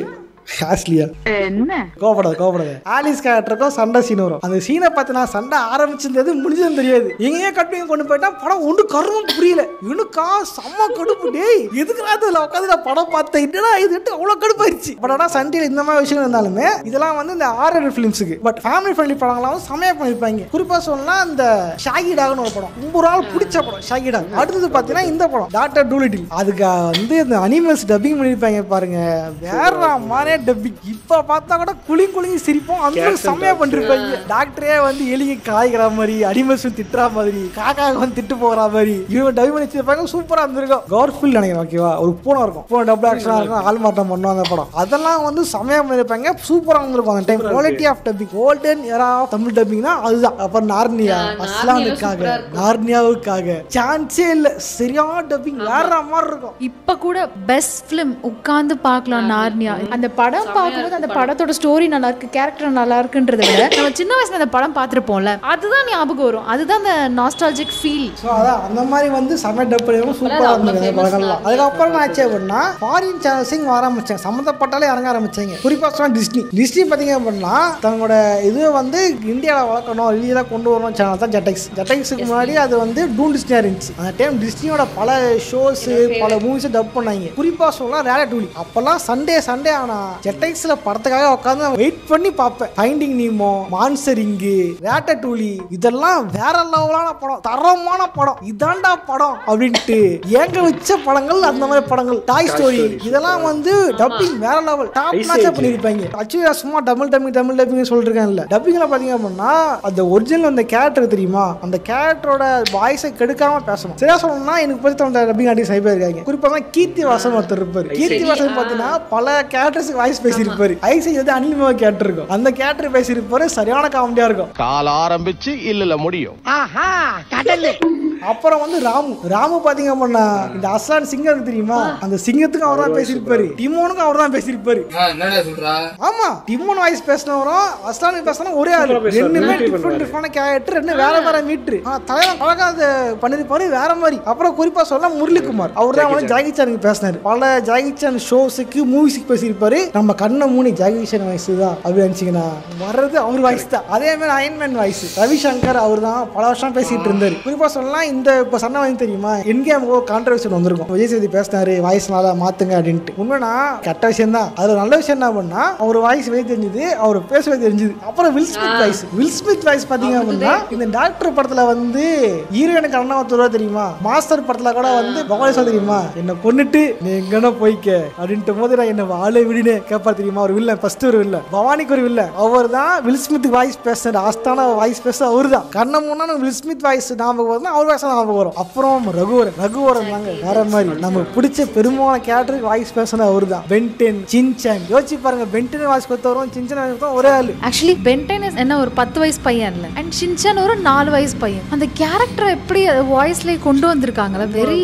ஆஸ்லியா என்ன கோபப்படாது ஆலிஸ் கேரக்டருக்கும் சண்டை சீன் வரும் அந்த சீனை பார்த்து நான் சண்டை ஆரம்பிச்சிருந்தது முடிஞ்சதும் தெரியாது எங்கேயே கட்டுங்க கொண்டு போயிட்டா படம் ஒன்று கருவும் புரியல எனக்கா செம்ம கடுப்பு டேய் எதுக்கு அதுல உட்காந்து நான் படம் பார்த்தேன் என்னடா இது அவ்வளோ கடுப்பாயிருச்சு பட் ஆனால் சண்டையில் இந்த மாதிரி விஷயம் இருந்தாலுமே இதெல்லாம் வந்து இந்த ஆர்ஆர் ஃபிலிம்ஸுக்கு பட் ஃபேமிலி ஃப்ரெண்ட்லி படங்கள்லாம் வந்து செமையா பண்ணியிருப்பாங்க குறிப்பாக சொல்லலாம் இந்த ஷாகி டாக்னு ஒரு படம் ரொம்ப நாள் பிடிச்ச படம் ஷாகி டாக் அடுத்தது பார்த்தீங்கன்னா இந்த படம் டாக்டர் டூலிட்டில் அதுக்கு வந்து இந்த அனிமல்ஸ் டப்பிங் பண்ணியிருப்பாங்க பாருங்க வேற மாதிரி செம்மையா டப்பிங். இப்ப பார்த்தா கூட குளிங்க சிரிப்போம். அந்த செம்மையா பண்ணிருப்பாங்க. டாக்டரே வந்து எலிங்க காய்கிற மாதிரி, அனிமல்ஸ் திட்டுற மாதிரி, காக்கா வந்து திட்டு போகிற மாதிரி இவங்க டபி பண்ணி வச்சிருப்பாங்க. சூப்பரா இருந்திருக்கும். கார்ஃபீல்ட் நினைக்கிறேன். ஓகேவா, ஒரு பூனை இருக்கும், பூனை டபுள் ஆக்ஷனா இருக்கும், ஆள் மாட்டம் பண்ணும் அந்த படம். அதெல்லாம் வந்து செம்மையா பண்ணிருப்பாங்க. சூப்பரா இருந்திருக்கும் அந்த time. Quality of dubbing, golden era of Tamil டப்பிங்னா அதுதான். அப்புறம் நார்னியா, அஸ்லானுக்காக, நார்னியாவுக்காக சான்ஸே இல்ல. சரியான டப்பிங், வேற மாதிரி இருக்கும். இப்ப கூட பெஸ்ட் பிலிம் உட்கார்ந்து பார்க்கலாம் நார்னியா. அந்த படம் பார்க்கும்போது அந்த படத்தோட ஸ்டோரி நல்லா இருக்கு, கேரக்டர் நல்லா இருக்குன்றத விட நம்ம சின்ன வயசுல அந்த படம் பார்த்திருப்போம்ல, அதுதான் ஞாபகம் வரும். அதுதான் அந்த நாஸ்டால்ஜிக் ஃபீல். ஸோ அதான் அந்த மாதிரி வந்து செம்ம டப் பண்ணிருக்கும். சூப்பராக இருந்தது படங்கள்லாம். அதுக்கப்புறம் நான் ஆச்சு அப்படின்னா ஃபாரின் சேனல்ஸிங் வர ஆரம்பிச்சேன். சம்மந்தப்பட்டாலே இறங்க ஆரம்பிச்சாங்க. குறிப்பாக சொன்னா டிஸ்னி பார்த்தீங்க அப்படின்னா தன்னோட இது வந்து இந்தியாவில் வளர்க்கணும், வெளியெல்லாம் கொண்டு வரணும் சேனல் தான் ஜெட்டெக்ஸ். ஜெட்டெக்ஸுக்கு முன்னாடி அது வந்து டூன் டிஸ்னியாக இருந்துச்சு. அந்த டைம் டிஸ்னியோட பல ஷோஸ் பல மூவிஸை டப் பண்ணாங்க. குறிப்பாக சொல்லலாம் ரேட்டூலி. அப்பெல்லாம் சண்டே ஆனா ஜெட்டெக்ஸ்ல படத்துக்காக உட்காந்து வெயிட் பண்ணி பார்ப்பேன். ஃபைண்டிங் நீமோ, மான்ஸ்டரிங்கு, ரேட்டூலி இதெல்லாம் வேற லெவலான படம், தரமான படம், இதாண்டா படம் அப்படின்ட்டு ஏங்க வச்ச படங்கள். அந்த மாதிரி படங்கள், டாய் ஸ்டோரி இதெல்லாம் வந்து டப்பிங் வேற லெவல், டாப் நாச்சா பண்ணிருப்பாங்க. ஆக்சுவலி சும்மா தமிழ் டப்பிங் சொல்லிருக்கேன்ல. டப்பிங்ல பாத்தீங்க அப்படின்னா அந்த ஒரிஜினல் அந்த கேரக்டர் தெரியுமா, அந்த கேரக்டரோட வாய்ஸை கெடுக்காம பேசணும். சரியா சொல்லணும்னா எனக்கு பத்தி அந்த டப்பிங் ஆர்டிஸ்ட் சைபா இருக்காங்க. குறிப்பா கீர்த்தி வாசன் ஒருத்தர் இருப்பாரு. கீர்த்தி வாசன் பாத்தீங்கன்னா பல கேரக்டர்ஸ்க்கு வாய்ஸ் பேசியிருப்பாரு. ஐசை வந்து அனிலிமா கேரக்டர் இருக்கும், அந்த கேரக்டர் பேசியிருப்பாரு. சரியான காமெடியா இருக்கும். கால ஆரம்பிச்சு இல்ல முடியும். அப்புறம் வந்து ராமு பாத்தீங்க அப்படின்னா இந்த அஸ்லான் சிங்கம் தெரியுமா, அந்த சிங்கத்துக்கும் அவர் தான் பேசியிருப்பாரு, டிமோனுக்கும் அவர் தான் பேசியிருப்பாரு. ஆமா, டிமோன் வாய்ஸ் பேசினவரும் அஸ்லான் பேசினா ஒரே ஆளு. ரெண்டுமே டிஃபரெண்ட் கேரக்டர், ரெண்டு வேற மீட்ரு. தலைவன் அழகா அதை பண்ணிருப்பாரு வேற மாதிரி. அப்புறம் குறிப்பா சொல்ல முரளிகுமார், அவர் தான் வந்து ஜாகி சானுக்கு பேசினாரு. பல ஜாகி சான் ஷோஸுக்கு மூவிஸுக்கு பேசியிருப்பாரு. நம்ம கண்ணை மூணி ஜாகி சான் வாய்ஸ் தான் அப்படின்னு நினைச்சீங்கன்னா வர்றது அவர் வாய்ஸ் தான். அதே மாதிரி அயன்மேன் வாய்ஸ் ரவிசங்கர் அவர் தான் பல வருஷம் பேசிட்டு இருந்தாரு. குறிப்பா சொல்லலாம் இந்த இப்ப சன்ன வாங்கி தெரியுமா, என்கேம் கான்ட்ரவர்சி வந்திருக்கும். விஜய் சேதுபதி பேசினாரு வாய்ஸ்னால மாத்துங்க அப்படின்ட்டு. உண்மைனா கெட்ட விஷயம் தான். அது நல்ல விஷயம் என்ன பண்ணா அவர் வாய்ஸ் வெளியே தெரிஞ்சது, அவர் பேசவே தெரிஞ்சது. அப்புறம் வில் ஸ்மித் வாய்ஸ் பாத்தீங்க அப்படின்னா இந்த டாக்டர் படத்துல வந்து ஹீரோயினுக்கு அண்ணாவத்தூரா தெரியுமா, மாஸ்டர் படத்துல கூட வந்து பகவான் தெரியுமா, என்ன கொன்னுட்டு நீ எங்கன்னா போய்க்க அப்படின்ட்டு போது நான் என்ன வாழை விடுன்னு கேட்பாரு தெரியுமா. ஒரு வில்ல ஃபர்ஸ்ட் ஒரு வில்ல பவானிக்கு ஒரு வில்ல அவர் தான் வில் ஸ்மித் வாய்ஸ் பேசுற ஆஸ்தான வாய்ஸ் பேச அவரு தான். கண்ணமுன்னா வில் ஸ்மித் வாய்ஸ் ஞாபகம் வரும், அவர் வாய்ஸ் ஞாபகம் வரும். அப்புறம் ரகுவரன் தாங்க வேற மாதிரி நமக்கு பிடிச்ச பெரும்பாலான கேரக்டருக்கு வாய்ஸ் பேசின அவரு தான். பென்டென், சின்சான் யோசிச்சு பாருங்க, பென்டென் வாய்ஸ் கொடுத்தவரும் சின்சான் வாய்ஸ் ஒரே ஆளு. ஆக்சுவலி பென்டென் என்ன ஒரு 10 வயசு பையன் இல்ல, அண்ட் சின்சான் ஒரு 4 வயசு பையன். அந்த கேரக்டர் எப்படி வாய்ஸ்ல கொண்டு வந்திருக்காங்கல்ல, வெரி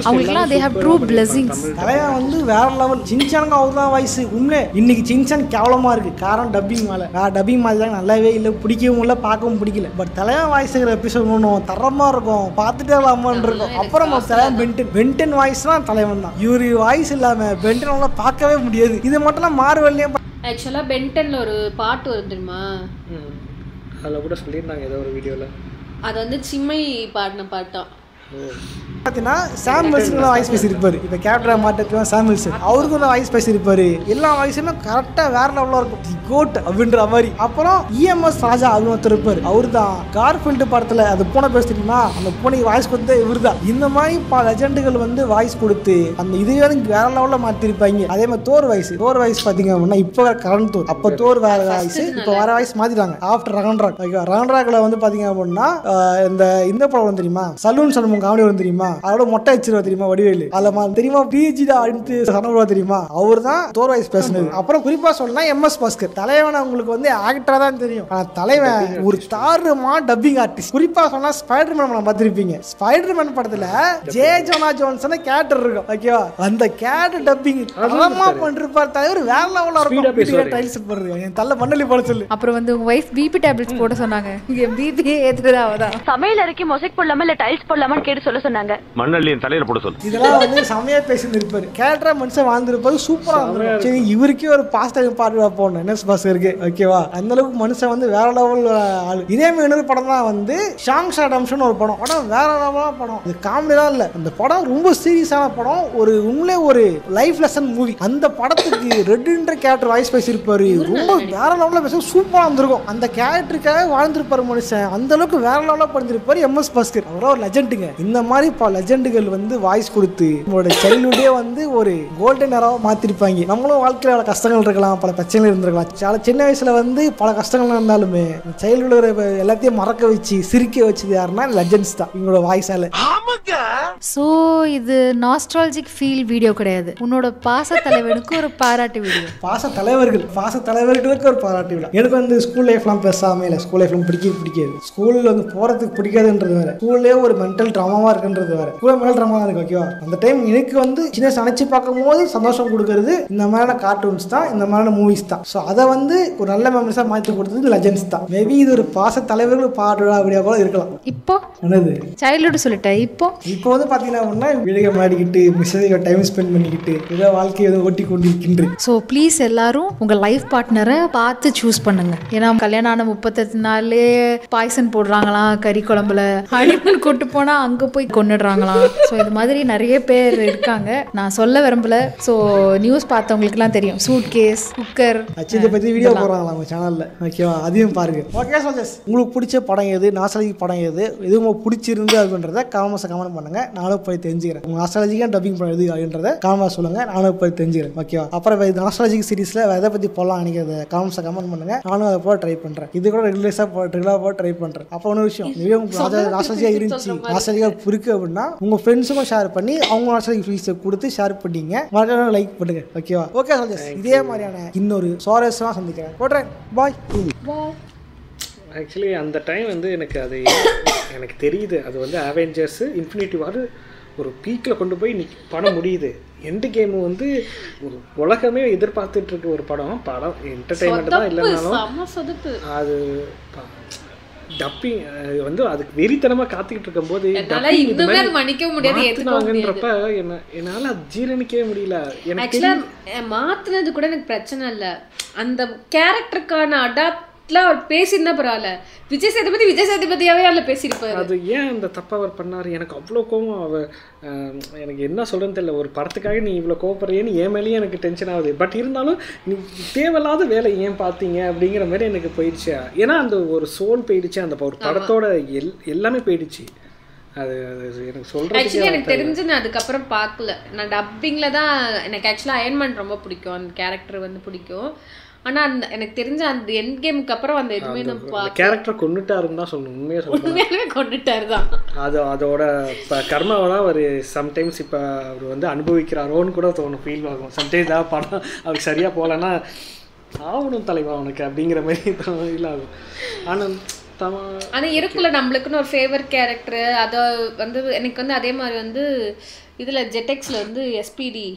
அவங்களுக்குலாம் they have true blessings. தலைவன் வந்து வேற லெவல். சின்சானுக்கு அவர் தான் வாய்ஸ். உண்மை இன்னைக்கு சின்சான் கேவலமா இருக்கு, காரணம் டப்பிங் மேல. டப்பிங் மாதிரி தான் நல்லாவே இல்லை, பிடிக்கவும் இல்லை, பார்க்கவும் பிடிக்கல. பட் தலைவன் வாய்ஸ்ங்கிற எபிசோட் ஒன்றும் தரமா இருக்கும், பார்த்துட்டே இல்லாமல் இருக்கும். அப்புறம் தலைவன் பென்டென் வாய்ஸ்னா தலைவன் தான். இவரு வாய்ஸ் இல்லாம பென்டென் பார்க்கவே முடியாது. இது மட்டும் மார்வெல்லையும் ஆக்சுவலா பென்டென்ல ஒரு பாட்டு வரும் தெரியுமா, அதில் கூட சொல்லியிருந்தாங்க ஏதோ ஒரு வீடியோவில். அது வந்து சிம்மை பாடின பாட்டான். பார்த்தீங்கன்னா சாம் வில்சன் வாய்ஸ் பேசியிருப்பாரு. இப்போ கேரக்டர் மாட்டேன் சாம் வில்சன் அவருக்கும் வாய்ஸ் பேசியிருப்பாரு. எல்லா வாய்ஸுமே கரெக்டாக வேற லெவலாக இருக்கும், தி கோட் அப்படின்ற மாதிரி. அப்புறம் இஎம்எஸ் ராஜா அப்படின்னு ஒருத்தர் இருப்பாரு, அவரு தான் கார்ஃபீல்டு படத்தில் அது பூனை பேசிட்டீங்கன்னா அந்த பூனைக்கு வாய்ஸ் கொடுத்து இவர் தான். இந்த மாதிரி பல லெஜண்டுகள் வந்து வாய்ஸ் கொடுத்து அந்த இதுவே வேற லெவலில் மாற்றிருப்பாங்க. அதே மாதிரி தோர் வாய்ஸ் பார்த்தீங்க அப்படின்னா இப்போ கரண்ட் தோர், அப்போ தோர் வேற வாய்ஸ், இப்போ வேற வாய்ஸ் மாற்றிட்டாங்க ஆஃப்டர் ரகன்ராக். ரகன்ராக்ல வந்து பார்த்தீங்க அப்படின்னா இந்த படம் தெரியுமா, சலூன் சலூன் காமெடி வரும் தெரியுமா, அதோட மொட்டை வச்சிருவா தெரியுமா வடிவேலு, அதுல தெரியுமா பிஜிடா அடுத்து சனவா தெரியுமா, அவர் தான் தோர் வாய்ஸ் பேசினது. அப்புறம் குறிப்பா சொல்லலாம் எம்எஸ் பாஸ்கர். தலைவன் உங்களுக்கு வந்து ஆக்டரா தான் தெரியும், ஆனா தலைவன் ஒரு தாறுமா டப்பிங் ஆர்டிஸ்ட். குறிப்பா சொன்னா ஸ்பைடர்மேன் நம்ம பார்த்திருப்பீங்க. ஸ்பைடர்மேன் படத்துல ஜே ஜோனா ஜோன்சன் கேரக்டர் இருக்கும், ஓகேவா, அந்த கேரக்டர் டப்பிங் தரமா பண்ணிருப்பார். தலைவர் வேற லெவல்ல இருக்கும். டைல்ஸ் போடுறது என் தள்ள மண்ணலி போட சொல்லு. அப்புறம் வந்து உங்க வைஃப் பிபி டேப்லெட்ஸ் போட சொன்னாங்க, இங்க பிபி ஏத்துறதா அவதான். சமையல் அறைக்கு மொசைக் போடலாமா இல்ல டைல்ஸ் போடலாமான்னு கேட்டு சொல்ல சொன்னாங்க. மண்ணல்லின் தலையில போட சொல்லு. இதெல்லாம் வந்து சமையா பேசிட்டு இருப்பாரு, கேரக்டரா மனுஷன் வாழ்ந்துருப்பாரு, சூப்பரா இருந்திருக்கும். சரி இவருக்கே ஒரு பாஸ்டர் பாட்டு போடணும் என்எஸ் பாஸ்கருக்கு, ஓகேவா, அந்த அளவுக்கு மனுஷன் வந்து வேற லெவல் ஆளு. இதே மாதிரி இன்னொரு படம் தான் வந்து ஷாங் ஷாடம்ஸ்னு ஒரு படம் வேற லெவலான படம். இது காமெடிலாம் இல்ல, அந்த படம் ரொம்ப சீரியஸான படம், ஒரு உண்மையிலே ஒரு லைஃப் லெசன் மூவி. அந்த படத்துக்கு ரெட்ன்ற கேரக்டர் வாய்ஸ் பேசியிருப்பாரு, ரொம்ப வேற லெவலில் பேச சூப்பரா இருந்திருக்கும். அந்த கேரக்டருக்காக வாழ்ந்திருப்பாரு மனுஷன், அந்த அளவுக்கு வேற லெவலில் பண்ணிருப்பாரு எம்எஸ் பாஸ்கர். அவரோட ஒரு லெஜெண்டுங்க. இந்த மாதிரி லெஜெண்டுகள் வந்து வாய்ஸ் கொடுத்து நம்மளோட சைல்ட்ஹுட்டே வந்து ஒரு கோல்டன் ஏராவாக மாற்றிருப்பாங்க. நம்மளும் வாழ்க்கையில் பல கஷ்டங்கள் இருக்கலாம், பல பிரச்சனைகள் இருந்திருக்கலாம். சின்ன வயசில் வந்து பல கஷ்டங்கள் இருந்தாலுமே சைல்ட்ஹுட் எல்லாத்தையும் மறக்க வச்சு சிரிக்க வச்சது யாருன்னா லெஜெண்ட்ஸ் தான் இவங்களோட வாய்ஸால. ஸோ இது நாஸ்டாலஜிக் ஃபீல் வீடியோ கிடையாது, உன்னோட பாச தலைவனுக்கு ஒரு பாராட்டு வீடியோ. பாச தலைவர்களுக்கு ஒரு பாராட்டு விழா. எனக்கு வந்து ஸ்கூல் லைஃப்லாம் பேசாமல் இல்லை, ஸ்கூல் லைஃப்லாம் பிடிக்காது. ஸ்கூலில் வந்து போகிறதுக்கு பிடிக்காதுன்றது வேறு, ஸ்கூல்லே ஒரு மென்டல் ட்ராமாவாக இருக்குன்றது வேறு. ஸ்கூலில் மென்டல் ட்ராமா இருக்கு. ஓகேவா, அந்த டைம் எனக்கு வந்து சின்ன நினச்சி பார்க்கும் போது சந்தோஷம் கொடுக்கறது இந்த மாதிரியான கார்ட்டூன்ஸ் தான், இந்த மாதிரியான மூவிஸ் தான். ஸோ அதை வந்து ஒரு நல்ல மெமரிஸாக மாற்றி கொடுத்தது லெஜெண்ட்ஸ் தான். மேபி இது ஒரு பாச தலைவர்கள் பாராட்டு விழா வீடியோ கூட இருக்கலாம். இப்போ என்னது சைல்ட்ஹுட் சொல்லிட்டேன். இப்போ வந்து பார்த்தீங்கன்னா வீடியோ மாடிக்கிட்டு மிஸ்ஸை டைம் ஸ்பெண்ட் பண்ணிக்கிட்டு ஏதோ வாழ்க்கையை ஏதோ ஓட்டி கொண்டிருக்கின்றேன். ஸோ ப்ளீஸ் எல்லாரும் உங்கள் லைஃப் பார்ட்னரை பார்த்து சூஸ் பண்ணுங்க. ஏன்னா கல்யாணம் ஆன 38 நாள்லே பாய்சன் போடுறாங்களாம் கறி குழம்புல, ஹனிமூன் கூட்டு போனால் அங்கே போய் கொண்டுடுறாங்களாம். ஸோ இது மாதிரி நிறைய பேர் இருக்காங்க, நான் சொல்ல விரும்பல. ஸோ நியூஸ் பார்த்தவங்களுக்குலாம் தெரியும், சூட் கேஸ் குக்கர் இதை பற்றி வீடியோ போடுறாங்களா அவங்க சேனலில். ஓகேவா, அதையும் பாருங்க. ஓகே சோல்ஜர்ஸ், உங்களுக்கு பிடிச்ச படம் எது, நாஸ்டாலஜிக் படம் எது, எதுவும் பிடிச்சிருந்து அப்படின்றத கமெண்ட் பண்ணுங்க, நானும் போய் தெரிஞ்சுக்கிறேன். உங்க நாஸ்டாலஜிக்காக டப்பிங் படம் எது அப்படின்றத கமெண்ட் சொல்லுங்க, நானும் போய் தெரிஞ்சுக்கிறேன். ஓகேவா, அப்புறம் நாஸ்டாலஜிக் சீரிஸ்ல எதை பற்றி போடலாம் நினைக்கிறத கமெண்ட் பண்ணுங்க, நானும் அதை போட ட்ரை பண்றேன். இது கூட ரெகுலராக போட ட்ரை பண்றேன். அப்போ ஒரு விஷயம், நாஸ்டாலஜியா இருந்துச்சு, நாஸ்டாலஜியா இருக்கு அப்படின்னா உங்க ஃப்ரெண்ட்ஸுக்கும் ஷேர் பண்ணி அவங்க நாஸ்டாலஜிக் ஃபீஸை கொடுத்து ஷேர் பண்ணீங்க, மறக்காம லைக் பண்ணுங்க. ஓகேவா, ஓகே சோல்ஜர்ஸ், இதே மாதிரியான இன்னொரு சுவாரஸ்யமா சந்திக்கிறேன். போடுறேன், பாய். ஆக்சுவலி அந்த டைம் வந்து எனக்கு தெரியுது, அது வந்து அவெஞ்சர்ஸ் இன்ஃபினிட்டி வார் ஒரு பீக்கில் கொண்டு போய் படம் முடியுது. எண்டு கேமு வந்து ஒரு உலகமே எதிர்பார்த்துட்டு இருக்க ஒரு படம் என்டர்டெயின்மெண்ட் தான் இல்லைனாலும் அது டப்பிங் வந்து அதுக்கு வெறித்தனமாக காத்துக்கிட்டு இருக்கும் போது மாத்தினாங்கன்றப்ப என்னால் அது ஜீரணிக்கவே முடியல. எனக்கு மாத்தினது கூட எனக்கு பிரச்சனை இல்லை, அந்த கேரக்டருக்கான அடாப்ட் அவர் பேசியிருந்தா பரவாயில்ல. விஜய் சேதுபதியாவே அதில் பேசியிருப்பாரு. அது ஏன் அந்த தப்பா அவர் பண்ணாரு, எனக்கு அவ்வளோ கோவம். எனக்கு என்ன சொல்றேன்னு தெரியல. ஒரு படத்துக்காக நீ இவ்வளோ கோவப்படுறேன்னு என் மேலேயே எனக்கு டென்ஷன் ஆகுது. பட் இருந்தாலும் நீ தேவையில்லாத வேலை ஏன் பார்த்தீங்க அப்படிங்கிற மாதிரி எனக்கு போயிடுச்சு. ஏன்னா அந்த ஒரு சோல் போயிடுச்சு, அந்த ஒரு படத்தோட எல்லாமே போயிடுச்சு. அது எனக்கு சொல்றது எனக்கு தெரிஞ்சு நான் அதுக்கப்புறம் பார்க்கல. நான் டப்பிங்ல தான் எனக்கு ஆக்சுவலாக அயன்மேன் ரொம்ப பிடிக்கும், அந்த கேரக்டர் வந்து பிடிக்கும். ஆனா அந்த எனக்கு தெரிஞ்ச அந்த எண்ட் கேமுக்கு அப்புறம் அந்த எதுவுமே நம்ம கேரக்டர் கொண்டுட்டாருன்னு தான் சொல்லணும். உண்மையாலுமே கொண்டுட்டாரு தான். அதோட கர்மாவை தான் அவர் சம்டைம்ஸ் இப்போ அவர் வந்து அனுபவிக்கிறாரோன்னு கூட தோணும், ஃபீல் ஆகும். சம்டைம்ஸ் ஏதாவது படம் அவருக்கு சரியாக போகலன்னா ஆகணும் தலைவா அவனுக்கு அப்படிங்கிற மாதிரி ஃபீல் ஆகும். ஆனால் இருக்குல்ல நம்மளுக்குன்னு ஒரு ஃபேவரட் கேரக்டர். அதை வந்து எனக்கு வந்து அதே மாதிரி வந்து இதில் ஜெட்டெக்ஸில் வந்து SPD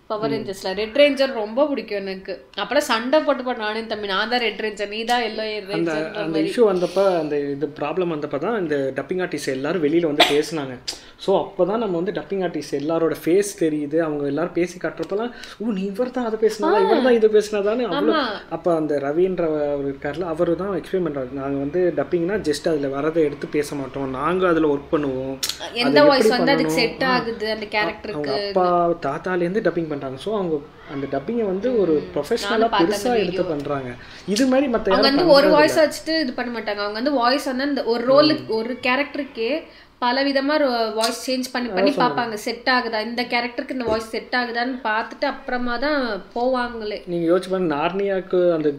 பவர் ரேஞ்சர்ஸ்ல ரெட் ரேஞ்சர் ரொம்ப பிடிக்கும் எனக்கு. அப்புறம் சண்டை போட்டு நானும் தம்பி, நான் தான் ரெட் ரேஞ்சர், நீ தான் எல்லோ ரேஞ்சர். அந்த இஷ்யூ வந்தப்போ அந்த இது ப்ராப்ளம் வந்தப்போ தான் இந்த டப்பிங் ஆர்டிஸ்ட் எல்லாரும் வெளியில் வந்து பேசினாங்க. ஸோ அப்போ தான் நம்ம வந்து டப்பிங் ஆர்டிஸ்ட் எல்லாரோட ஃபேஸ் தெரியுது. அவங்க எல்லாரும் பேசி காட்டுறப்பெல்லாம் நீ இவர் தான் அதை பேசினாதா, இவர் தான் இதை பேசினாதானே அவ்வளோ. அப்போ அந்த ரவீன்ற அவர் இருக்கார்ல, அவர் தான் எக்ஸ்பிளைன் பண்ணுறாரு, நாங்கள் வந்து டப்பிங்னா ஜஸ்ட் அதில் வரதை எடுத்து பேச மாட்டோம், நாங்கள் அதில் ஒர்க் பண்ணுவோம், எந்த வாய்ஸ் வந்து அதுக்கு செட் ஆகுது அந்த கேரக்டருக்கு. அவங்க அப்பா தாத்தாலேருந்து டப்பிங் பண்ணுறாங்க. ஸோ அவங்க அந்த டப்பிங்கை வந்து ஒரு ப்ரொஃபஷனலாக பெருசாக எடுத்து பண்ணுறாங்க. இது மாதிரி மற்ற அவங்க வந்து ஒரு வாய்ஸ் வச்சுட்டு இது பண்ண மாட்டாங்க. அவங்க வந்து வாய்ஸ் வந்து அந்த ஒரு ரோலுக்கு ஒரு கேரக்டருக்கே பல விதமா வாய்ஸ் சேஞ்ச் பண்ணி பார்ப்பாங்க, செட் ஆகுதா இந்த கேரக்டருக்கு இந்த வாய்ஸ் செட் ஆகுதான்னு பார்த்துட்டு அப்புறமா தான் போவாங்களே. நீங்கள் யோசிச்சு பாருங்க, நார்னியாவுக்கு அந்த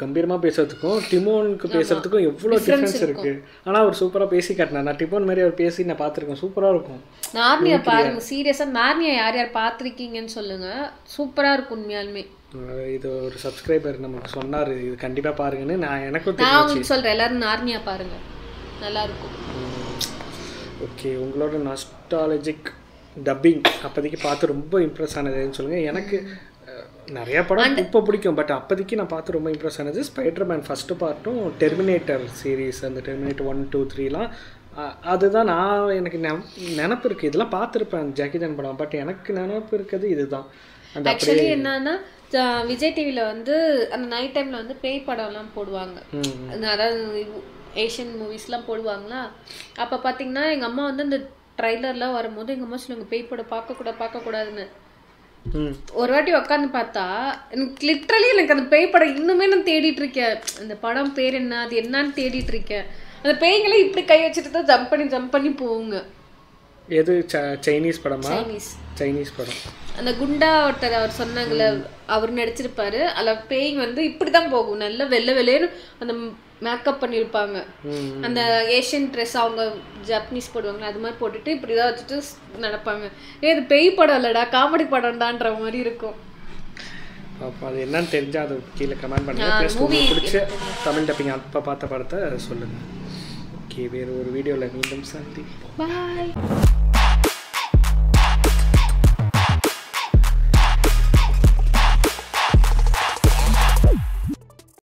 கம்பீரமாக பேசுறதுக்கும் டிமோனுக்கு பேசுறதுக்கும் எவ்வளோ டிஃப்ரென்ஸ் இருக்கு. ஆனால் அவர் சூப்பராக பேசி காட்டினார். நான் டிமோன் மாதிரி அவர் பேசி நான் பார்த்துருக்கேன், சூப்பராக இருக்கும். நார்னியா பாருங்க, சீரியஸாக நார்னியா யார் யார் பார்த்துருக்கீங்கன்னு சொல்லுங்க, சூப்பராக இருக்கும் உண்மையாலுமே. இது ஒரு சப்ஸ்கிரைபர் நமக்கு சொன்னார், இது கண்டிப்பாக பாருங்கன்னு. நான் எனக்கும் நான் உங்களுக்கு சொல்கிறேன், எல்லாரும் நார்னியா பாருங்க, நல்லா இருக்கும். ஓகே, உங்களோட நாஸ்டாலஜிக் டப்பிங் அப்போதைக்கு பார்த்து ரொம்ப இம்ப்ரெஸ் ஆனதுன்னு சொல்லுங்கள். எனக்கு நிறையா படம் இப்போ பிடிக்கும், பட் அப்போதைக்கு நான் பார்த்து ரொம்ப இம்ப்ரெஸ் ஆனது ஸ்பைடர்மேன் ஃபஸ்ட்டு பார்ட்டும் டெர்மினேட்டர் சீரீஸ், அந்த டெர்மினேட்டர் 1, 2, 3லாம். அதுதான் எனக்கு நினப்பு இருக்குது, இதெல்லாம் பார்த்துருப்பேன் ஜாக்கி சான் படம், பட் எனக்கு நினப்பு இருக்குது இதுதான். ஆக்சுவலி என்னன்னா விஜய் டிவியில் வந்து அந்த நைட் டைமில் வந்து பேய் படம்லாம் போடுவாங்க, அதாவது ஏஷியன் மூவிஸ்லாம் போடுவாங்களா. அப்போ பார்த்தீங்கன்னா எங்கள் அம்மா வந்து அந்த ட்ரைலர்லாம் வரும்போது எங்கள் அம்மா சொல்லுவாங்க பேய் படம் பார்க்கக்கூடாதுன்னு. ஒரு வாட்டி உட்காந்து பார்த்தா எனக்கு லிட்ரலி எனக்கு அந்த பேய் படம் இன்னுமே நான் தேடிட்டு இருக்கேன். அந்த படம் பேர் என்ன, அது என்னன்னு தேடிட்டு இருக்கேன். அந்த பேய்களே இப்படி கை வச்சுட்டு தான் ஜம்ப் பண்ணி போகுங்க. எது சைனீஸ் படமா? சைனீஸ் படம். அந்த குண்டா ஒருத்தர் அவர் சொன்னாங்கல்ல, அவர் நடிச்சிருப்பாரு. அதில் பேய் வந்து இப்படிதான் போகும், நல்ல வெள்ளை வெள்ளைன்னு அந்த மேக்கப் பண்ணியிருப்பாங்க. அந்த ஏஷியன் ட்ரெஸ் அவங்க ஜப்பனீஸ் போடுவாங்களா அது மாதிரி போட்டுட்டு இப்படிதான் வச்சுட்டு நடப்பாங்க. இது பேய் படம் இல்லடா, காமெடி படம்டான்ற மாதிரி இருக்கும். அப்போ அது என்னன்னு தெரிஞ்சால் அது கீழே கமெண்ட் பண்ணுங்கள். ப்ளஸ் உங்களுக்கு பிடிச்ச தமிழ் டப்பிங் அப்போ பார்த்த படத்தை சொல்லுங்கள். ஓகே, வேறு ஒரு வீடியோவில் மீண்டும் சந்தி. பாய்.